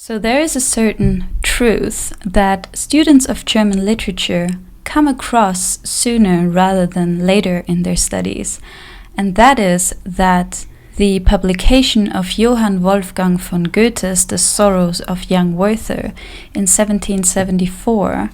So there is a certain truth that students of German literature come across sooner rather than later in their studies, and that is that the publication of Johann Wolfgang von Goethe's The Sorrows of Young Werther in 1774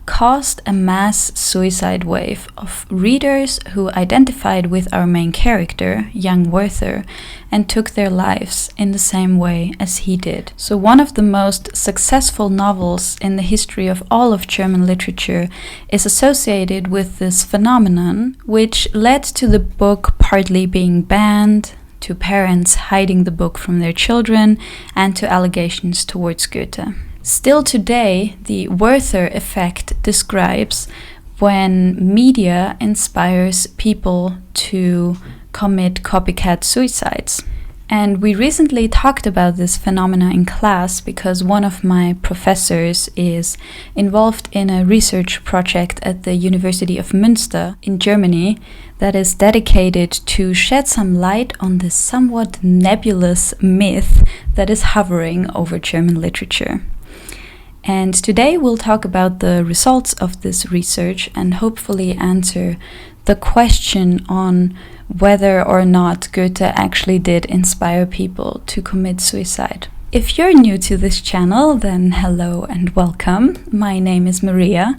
caused a mass suicide wave of readers who identified with our main character, young Werther, and took their lives in the same way as he did. So one of the most successful novels in the history of all of German literature is associated with this phenomenon, which led to the book partly being banned, to parents hiding the book from their children, and to allegations towards Goethe. Still today, the Werther effect describes when media inspires people to commit copycat suicides. And we recently talked about this phenomena in class because one of my professors is involved in a research project at the University of Münster in Germany that is dedicated to shed some light on this somewhat nebulous myth that is hovering over German literature. And today we'll talk about the results of this research and hopefully answer the question on whether or not Goethe actually did inspire people to commit suicide. If you're new to this channel, then hello and welcome. My name is Maria,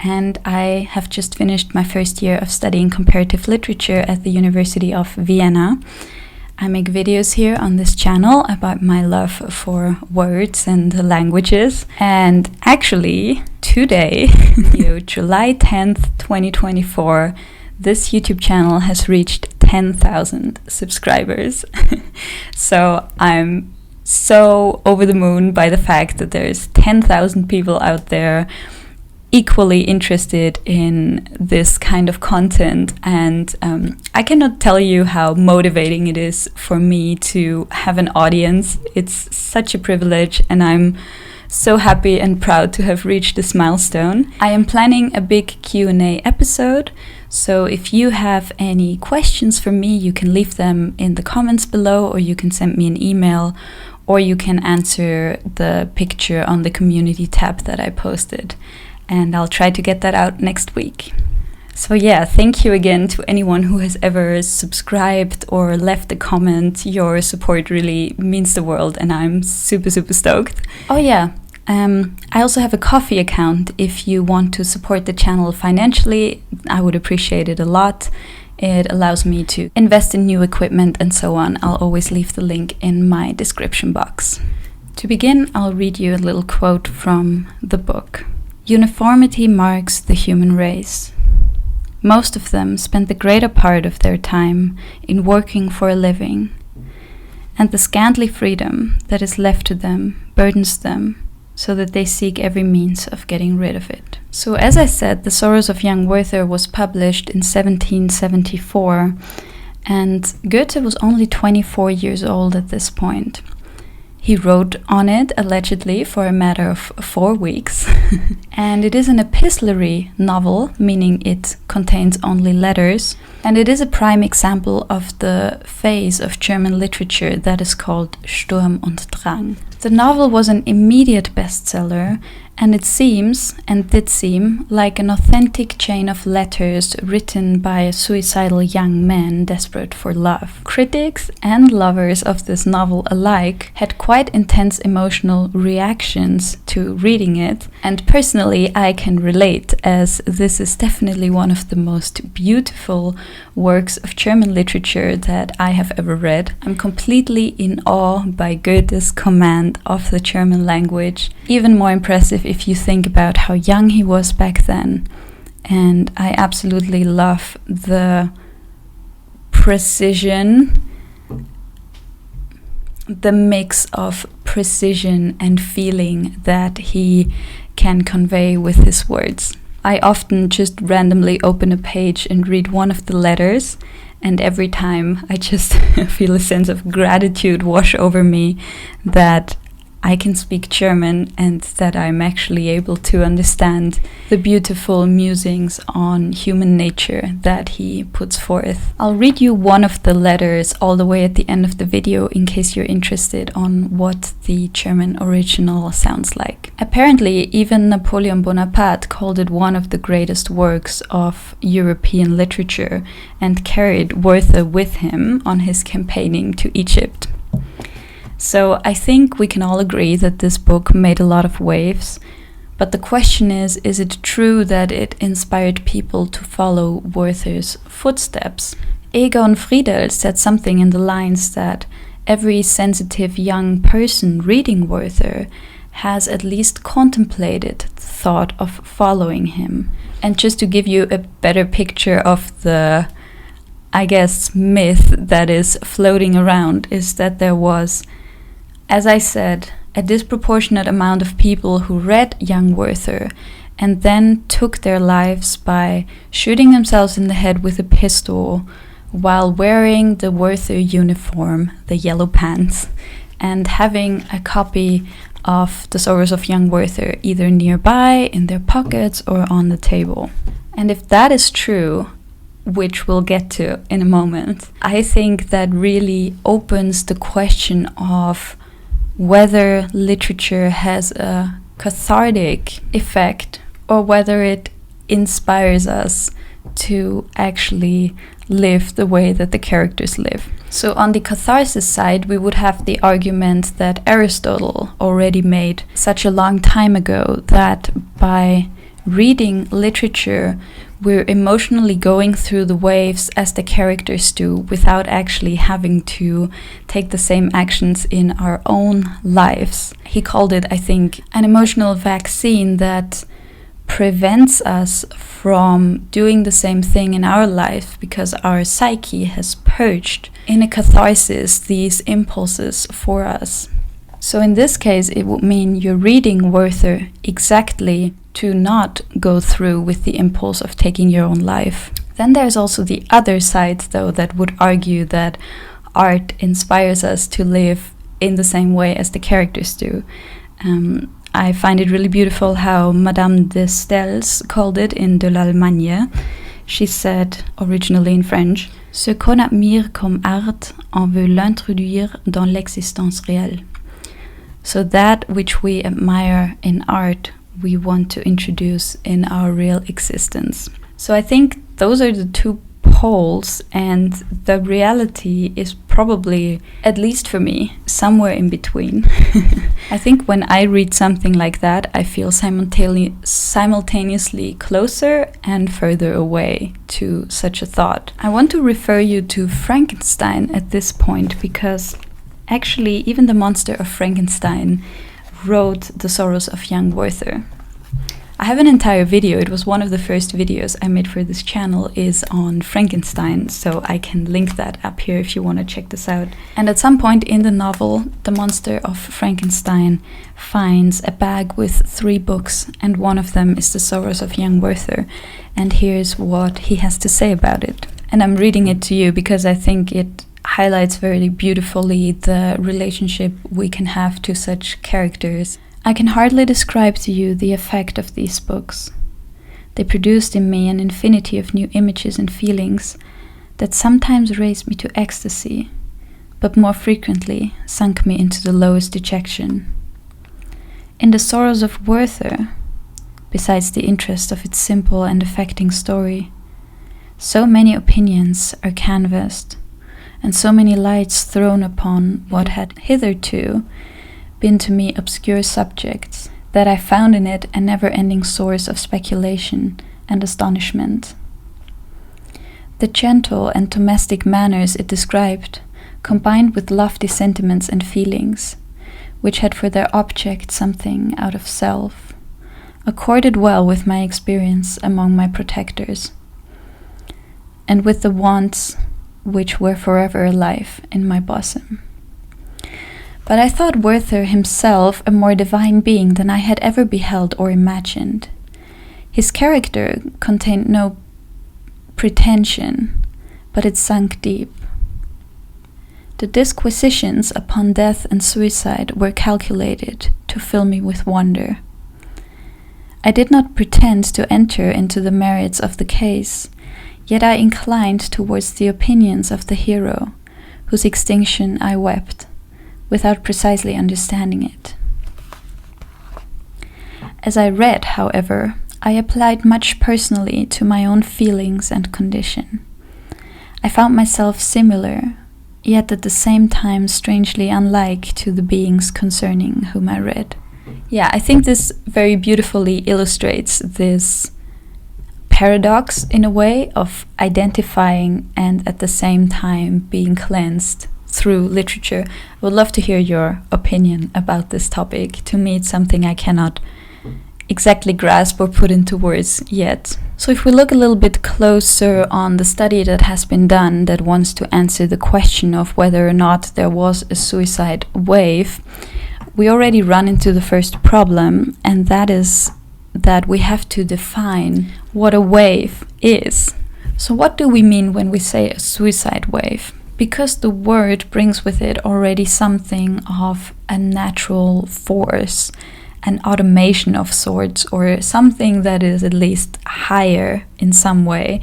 and I have just finished my first year of studying comparative literature at the University of Vienna. I make videos here on this channel about my love for words and languages. And actually, today, July 10th, 2024, this YouTube channel has reached 10,000 subscribers. So I'm so over the moon by the fact that there's 10,000 people out there equally interested in this kind of content, and I cannot tell you how motivating it is for me to have an audience. It's such a privilege, and I'm so happy and proud to have reached this milestone. I am planning a big Q&A episode, so if you have any questions for me, you can leave them in the comments below, or you can send me an email, or you can answer the picture on the community tab that I posted. And I'll try to get that out next week. So yeah, thank you again to anyone who has ever subscribed or left a comment. Your support really means the world, and I'm super stoked. Oh yeah, I also have a Ko-fi account. If you want to support the channel financially, I would appreciate it a lot. It allows me to invest in new equipment and so on. I'll always leave the link in my description box. To begin, I'll read you a little quote from the book. Uniformity marks the human race. Most of them spend the greater part of their time in working for a living, and the scantly freedom that is left to them burdens them, so that they seek every means of getting rid of it. So as I said, The Sorrows of Young Werther was published in 1774, and Goethe was only 24 years old at this point. He wrote on it, allegedly, for a matter of 4 weeks. And it is an epistolary novel, meaning it contains only letters. And it is a prime example of the phase of German literature that is called Sturm und Drang. The novel was an immediate bestseller, and it seems, and did seem, like an authentic chain of letters written by a suicidal young man desperate for love. Critics and lovers of this novel alike had quite intense emotional reactions to reading it, and personally I can relate, as this is definitely one of the most beautiful works of German literature that I have ever read. I'm completely in awe by Goethe's command of the German language. Even more impressive if you think about how young he was back then. And I absolutely love the precision, the mix of precision and feeling that he can convey with his words. I often just randomly open a page and read one of the letters, and every time I just feel a sense of gratitude wash over me that I can speak German and that I'm actually able to understand the beautiful musings on human nature that he puts forth. I'll read you one of the letters all the way at the end of the video in case you're interested on what the German original sounds like. Apparently, even Napoleon Bonaparte called it one of the greatest works of European literature and carried Werther with him on his campaigning to Egypt. So I think we can all agree that this book made a lot of waves, but the question is it true that it inspired people to follow Werther's footsteps? Egon Friedel said something in the lines that every sensitive young person reading Werther has at least contemplated the thought of following him. And just to give you a better picture of the, I guess, myth that is floating around, is that there was, as I said, a disproportionate amount of people who read young Werther and then took their lives by shooting themselves in the head with a pistol while wearing the Werther uniform, the yellow pants, and having a copy of the Sorrows of Young Werther either nearby, in their pockets, or on the table. And if that is true, which we'll get to in a moment, I think that really opens the question of whether literature has a cathartic effect or whether it inspires us to actually live the way that the characters live. So on the catharsis side, we would have the argument that Aristotle already made such a long time ago, that by reading literature, we're emotionally going through the waves as the characters do without actually having to take the same actions in our own lives. He called it, I think, an emotional vaccine that prevents us from doing the same thing in our life because our psyche has purged in a catharsis these impulses for us. So in this case, it would mean you're reading Werther exactly to not go through with the impulse of taking your own life. Then there's also the other side, though, that would argue that art inspires us to live in the same way as the characters do. I find it really beautiful how Madame de Staël called it in De l'Allemagne. She said, originally in French, "Ce qu'on admire comme art, on veut l'introduire dans l'existence réelle." So that which we admire in art, we want to introduce in our real existence. So I think those are the two poles, and the reality is probably, at least for me, somewhere in between. I think when I read something like that, I feel simultaneously closer and further away to such a thought. I want to refer you to Frankenstein at this point, because actually even the monster of Frankenstein wrote the Sorrows of Young Werther. I have an entire video, it was one of the first videos I made for this channel, is on Frankenstein, so I can link that up here if you want to check this out. And at some point in the novel, the monster of Frankenstein finds a bag with 3 books, and one of them is the Sorrows of Young Werther, and here's what he has to say about it. And I'm reading it to you because I think it highlights very beautifully the relationship we can have to such characters. I can hardly describe to you the effect of these books. They produced in me an infinity of new images and feelings that sometimes raised me to ecstasy, but more frequently sunk me into the lowest dejection. In the Sorrows of Werther, besides the interest of its simple and affecting story, so many opinions are canvassed, and so many lights thrown upon what had hitherto been to me obscure subjects, that I found in it a never-ending source of speculation and astonishment. The gentle and domestic manners it described, combined with lofty sentiments and feelings, which had for their object something out of self, accorded well with my experience among my protectors, and with the wants which were forever alive in my bosom. But I thought Werther himself a more divine being than I had ever beheld or imagined. His character contained no pretension, but it sunk deep. The disquisitions upon death and suicide were calculated to fill me with wonder. I did not pretend to enter into the merits of the case, yet I inclined towards the opinions of the hero, whose extinction I wept, without precisely understanding it. As I read, however, I applied much personally to my own feelings and condition. I found myself similar, yet at the same time strangely unlike to the beings concerning whom I read. Yeah, I think this very beautifully illustrates this paradox in a way of identifying and at the same time being cleansed through literature. I would love to hear your opinion about this topic. To me, it's something I cannot exactly grasp or put into words yet. So if we look a little bit closer on the study that has been done that wants to answer the question of whether or not there was a suicide wave, we already run into the first problem, and that is that we have to define what a wave is. So what do we mean when we say a suicide wave? Because the word brings with it already something of a natural force, an automation of sorts, or something that is at least higher in some way,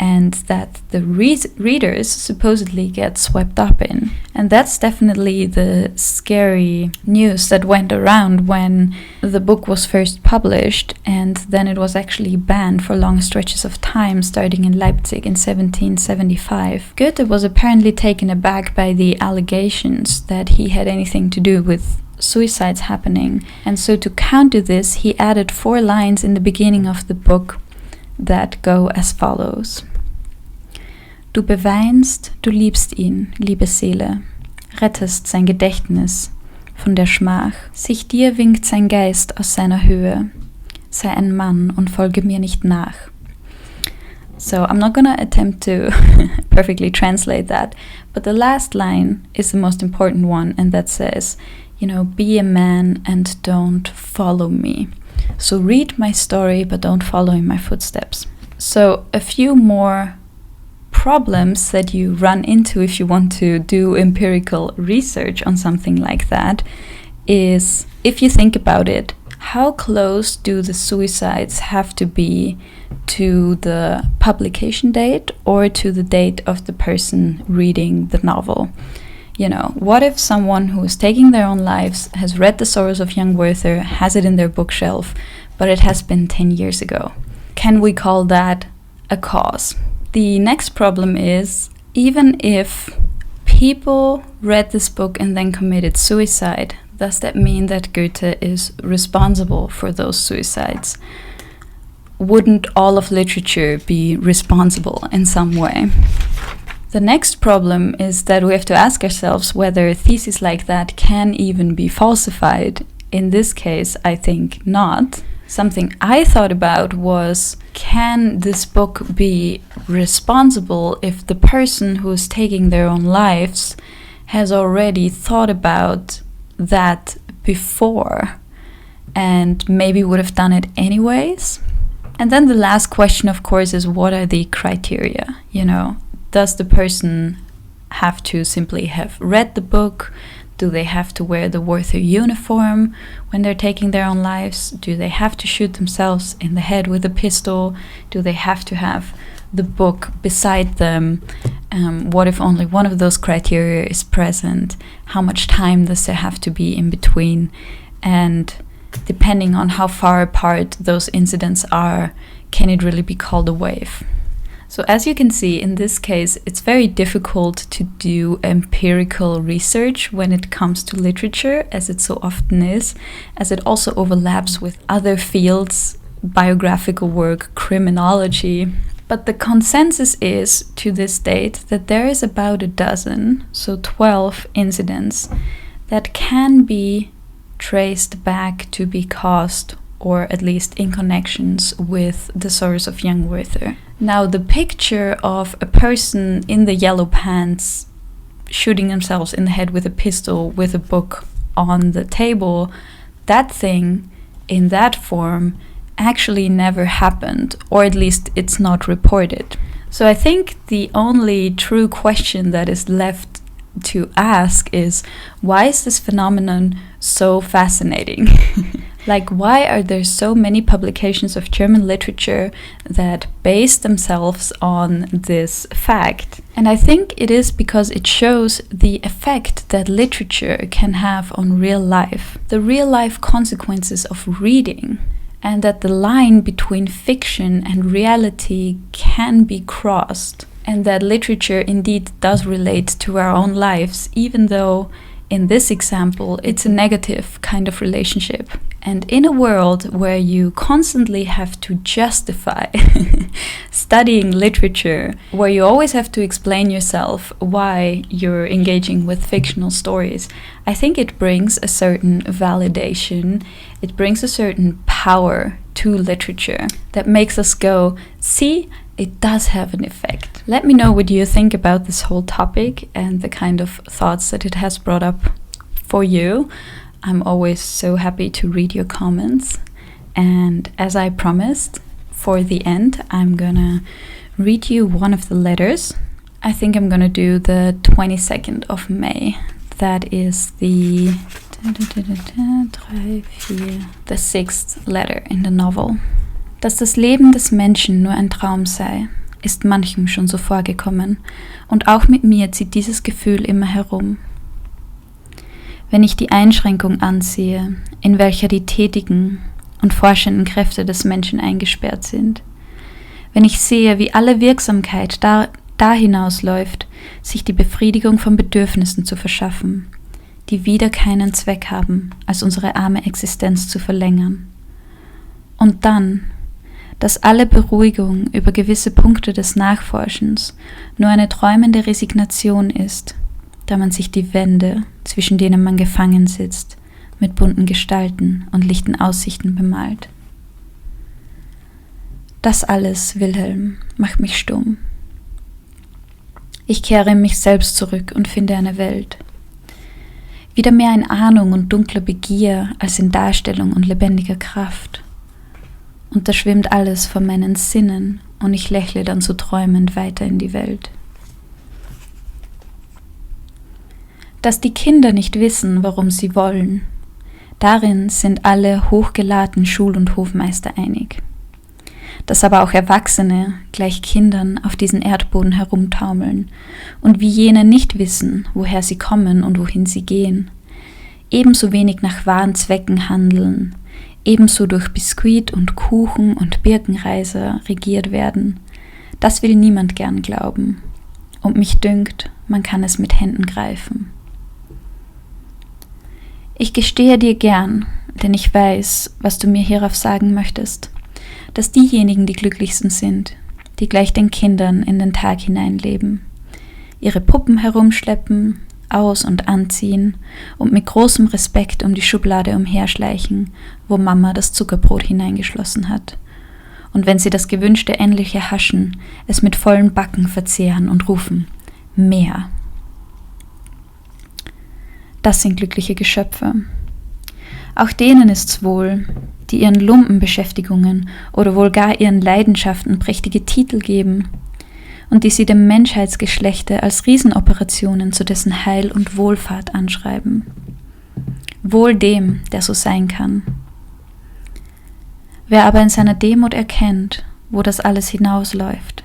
and that the readers supposedly get swept up in. And that's definitely the scary news that went around when the book was first published, and then it was actually banned for long stretches of time, starting in Leipzig in 1775. Goethe was apparently taken aback by the allegations that he had anything to do with suicides happening, and so to counter this, he added 4 lines in the beginning of the book that go as follows. Du beweinst, du liebst ihn, liebe Seele, rettest sein Gedächtnis von der Schmach. Sich dir winkt sein Geist aus seiner Höhe. Sei ein Mann und folge mir nicht nach. So I'm not gonna attempt to perfectly translate that, but the last line is the most important one, and that says, be a man and don't follow me. So read my story, but don't follow in my footsteps. So a few more problems that you run into if you want to do empirical research on something like that is, if you think about it, how close do the suicides have to be to the publication date or to the date of the person reading the novel? What if someone who is taking their own lives has read The Sorrows of Young Werther, has it in their bookshelf, but it has been 10 years ago? Can we call that a cause? The next problem is, even if people read this book and then committed suicide, does that mean that Goethe is responsible for those suicides? Wouldn't all of literature be responsible in some way? The next problem is that we have to ask ourselves whether theses like that can even be falsified. In this case, I think not. Something I thought about was, can this book be responsible if the person who is taking their own lives has already thought about that before and maybe would have done it anyways? And then the last question, of course, is what are the criteria? Does the person have to simply have read the book? Do they have to wear the Werther uniform when they're taking their own lives? Do they have to shoot themselves in the head with a pistol? Do they have to have the book beside them? What if only one of those criteria is present? How much time does there have to be in between? And depending on how far apart those incidents are, can it really be called a wave? So as you can see, in this case, it's very difficult to do empirical research when it comes to literature, as it so often is, as it also overlaps with other fields, biographical work, criminology. But the consensus is, to this date, that there is about a dozen, so 12 incidents, that can be traced back to be caused, or at least in connections with The Sorrows of Young Werther. Now, the picture of a person in the yellow pants shooting themselves in the head with a pistol with a book on the table, that thing in that form actually never happened, or at least it's not reported. So I think the only true question that is left to ask is, why is this phenomenon so fascinating? Like, why are there so many publications of German literature that base themselves on this fact? And I think it is because it shows the effect that literature can have on real life, the real life consequences of reading, and that the line between fiction and reality can be crossed, and that literature indeed does relate to our own lives, even though in this example it's a negative kind of relationship. And in a world where you constantly have to justify studying literature, where you always have to explain yourself why you're engaging with fictional stories, I think it brings a certain validation, it brings a certain power to literature that makes us go, see, it does have an effect. Let me know what you think about this whole topic and the kind of thoughts that it has brought up for you. I'm always so happy to read your comments. And as I promised, for the end, I'm gonna read you one of the letters. I think I'm gonna do the 22nd of May. That is the 6th letter in the novel. Dass das Leben des Menschen nur ein Traum sei, ist manchem schon so vorgekommen, und auch mit mir zieht dieses Gefühl immer herum. Wenn ich die Einschränkung ansehe, in welcher die tätigen und forschenden Kräfte des Menschen eingesperrt sind, wenn ich sehe, wie alle Wirksamkeit da hinausläuft, sich die Befriedigung von Bedürfnissen zu verschaffen, die wieder keinen Zweck haben, als unsere arme Existenz zu verlängern. Und dann, dass alle Beruhigung über gewisse Punkte des Nachforschens nur eine träumende Resignation ist, da man sich die Wände, zwischen denen man gefangen sitzt, mit bunten Gestalten und lichten Aussichten bemalt. Das alles, Wilhelm, macht mich stumm. Ich kehre in mich selbst zurück und finde eine Welt. Wieder mehr in Ahnung und dunkler Begier als in Darstellung und lebendiger Kraft. Und da schwimmt alles vor meinen Sinnen und ich lächle dann so träumend weiter in die Welt. Dass die Kinder nicht wissen, warum sie wollen, darin sind alle hochgeladen Schul- und Hofmeister einig. Dass aber auch Erwachsene gleich Kindern auf diesen Erdboden herumtaumeln und wie jene nicht wissen, woher sie kommen und wohin sie gehen, ebenso wenig nach wahren Zwecken handeln, ebenso durch Biskuit und Kuchen und Birkenreiser regiert werden, das will niemand gern glauben. Und mich dünkt, man kann es mit Händen greifen. Ich gestehe dir gern, denn ich weiß, was du mir hierauf sagen möchtest, dass diejenigen die glücklichsten sind, die gleich den Kindern in den Tag hineinleben, ihre Puppen herumschleppen, aus- und anziehen und mit großem Respekt um die Schublade umherschleichen, wo Mama das Zuckerbrot hineingeschlossen hat. Und wenn sie das gewünschte endlich erhaschen, es mit vollen Backen verzehren und rufen, mehr. Das sind glückliche Geschöpfe. Auch denen ist's wohl, die ihren Lumpenbeschäftigungen oder wohl gar ihren Leidenschaften prächtige Titel geben und die sie dem Menschheitsgeschlechte als Riesenoperationen zu dessen Heil und Wohlfahrt anschreiben. Wohl dem, der so sein kann. Wer aber in seiner Demut erkennt, wo das alles hinausläuft,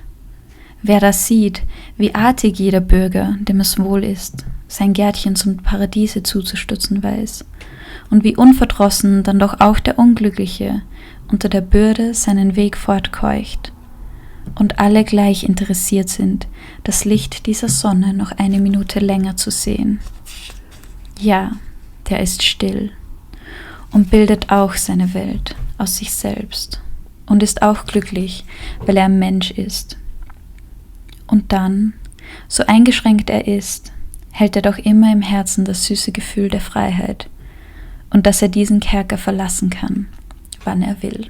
wer das sieht, wie artig jeder Bürger, dem es wohl ist, sein Gärtchen zum Paradiese zuzustutzen weiß, und wie unverdrossen dann doch auch der Unglückliche unter der Bürde seinen Weg fortkeucht, und alle gleich interessiert sind, das Licht dieser Sonne noch eine Minute länger zu sehen. Ja, der ist still und bildet auch seine Welt aus sich selbst und ist auch glücklich, weil er ein Mensch ist. Und dann, so eingeschränkt er ist, hält er doch immer im Herzen das süße Gefühl der Freiheit und dass er diesen Kerker verlassen kann, wann er will.